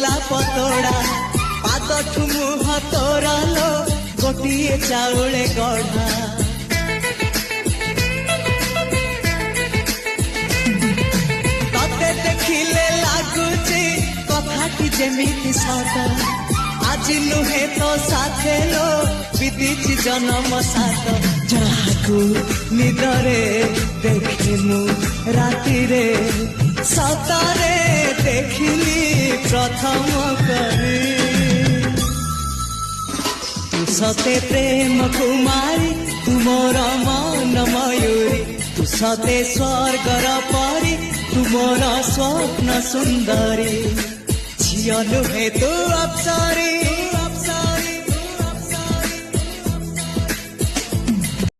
ଗୋଲାପ ତୋଡ଼ା ପାଦଠୁ ମୁହ ତୋରା ଲୋ ଗୋଟିଏ ଚାଉଳେ ଗଢ଼ା ତତେ ଦେଖିଲେ ଲାଗୁଛି କଥାଟି ଯେମିତି ସତ আজি নুহে তো সাথে লো বিদিছি জনম সাথ যাহাকু নিদরে দেখি মু রাতিরে সতরে দেখিলি প্রথম করে তু সতে প্রেম কুমারী তুমর মন ময়ূরী তু সতে স্বর্গর পরি তুমর স্বপ্ন সুন্দরী ঝিଅ ନୁହେଁ ତୁ ଅପ୍ସରୀ